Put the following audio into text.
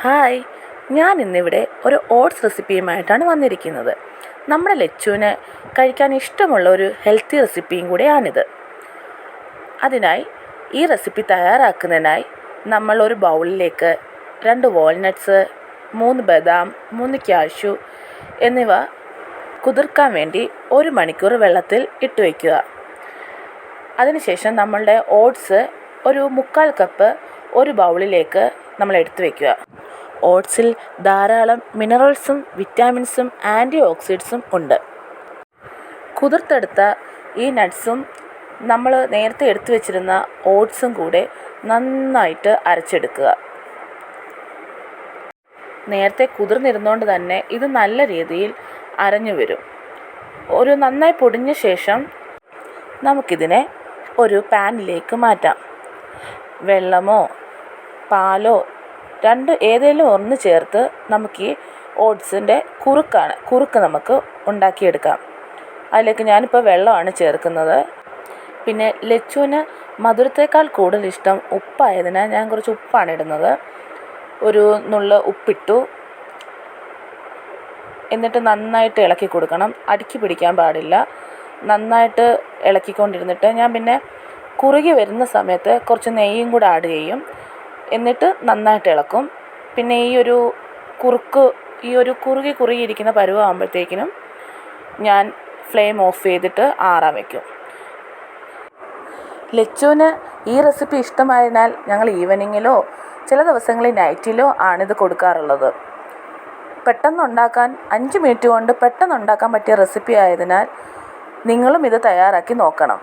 Hi, ഞാൻ ഇന്നിവിടെ ഒരു ഓട്സ് റെസിപ്പിയുമായിട്ടാണ് വന്നിരിക്കുന്നത്. നമ്മുടെ ലച്ചുവിന് കഴിക്കാൻ ഇഷ്ടമുള്ള ഒരു ഹെൽത്തി റെസിപ്പിയും കൂടെയാണിത്. അതിനായി ഈ റെസിപ്പി തയ്യാറാക്കുന്നതിനായി നമ്മൾ ഒരു ബൗളിലേക്ക് 2 വാൾനട്ട്സ്, 3 ബദാം, 3 കാഷ്യൂ എന്നിവ കുതിർക്കാൻ വേണ്ടി 1 മണിക്കൂർ വെള്ളത്തിൽ ഇട്ട് വയ്ക്കുക. അതിനുശേഷം നമ്മളുടെ ഓട്സ് ഒരു 3/4 കപ്പ് ഒരു ബൗളിലേക്ക് നമ്മൾ എടുത്തു വയ്ക്കുക. ഓട്സിൽ ധാരാളം മിനറൽസും വിറ്റാമിൻസും ആൻറ്റി ഓക്സിഡൻസും ഉണ്ട്. കുതിർത്തെടുത്ത ഈ നട്ട്സും നമ്മൾ നേരത്തെ എടുത്തു വച്ചിരുന്ന ഓട്സും കൂടെ നന്നായിട്ട് അരച്ചെടുക്കുക. നേരത്തെ കുതിർന്നിരുന്നുകൊണ്ട് തന്നെ ഇത് നല്ല രീതിയിൽ അരഞ്ഞു വരും. ഒരു നന്നായി പൊടിഞ്ഞ ശേഷം നമുക്കിതിനെ ഒരു പാനിലേക്ക് മാറ്റാം. വെള്ളമോ പാലോ ഏതെങ്കിലും ഒന്ന് ചേർത്ത് നമുക്ക് ഈ ഓട്സിൻ്റെ കുറുക്ക് നമുക്ക് ഉണ്ടാക്കിയെടുക്കാം. അതിലേക്ക് ഞാനിപ്പോൾ വെള്ളമാണ് ചേർക്കുന്നത്. പിന്നെ ലച്ചുവിന് മധുരത്തേക്കാൾ കൂടുതൽ ഇഷ്ടം ഉപ്പായതിനാൽ ഞാൻ കുറച്ച് ഉപ്പാണ് ഇടുന്നത്. ഒരു നുള്ള് ഉപ്പിട്ടു. എന്നിട്ട് നന്നായിട്ട് ഇളക്കി കൊടുക്കണം. അടുക്കി പിടിക്കാൻ പാടില്ല. നന്നായിട്ട് ഇളക്കിക്കൊണ്ടിരുന്നിട്ട് ഞാൻ പിന്നെ കുറുകി വരുന്ന സമയത്ത് കുറച്ച് നെയ്യും കൂടെ ആഡ് ചെയ്യും. എന്നിട്ട് നന്നായിട്ട് ഇളക്കും. പിന്നെ ഈ ഒരു കുറുകിയിരിക്കുന്ന പരുവമാകുമ്പോഴത്തേക്കിനും ഞാൻ ഫ്ലെയിം ഓഫ് ചെയ്തിട്ട് ആറാൻ വയ്ക്കും. ലച്ചുവിന് ഈ റെസിപ്പി ഇഷ്ടമായതിനാൽ ഞങ്ങൾ ഈവനിങ്ങിലോ ചില ദിവസങ്ങളിൽ നൈറ്റിലോ ആണിത് കൊടുക്കാറുള്ളത്. പെട്ടെന്നുണ്ടാക്കാൻ 5 മിനിറ്റ് കൊണ്ട് പെട്ടെന്നുണ്ടാക്കാൻ പറ്റിയ റെസിപ്പി ആയതിനാൽ നിങ്ങളും ഇത് തയ്യാറാക്കി നോക്കണം.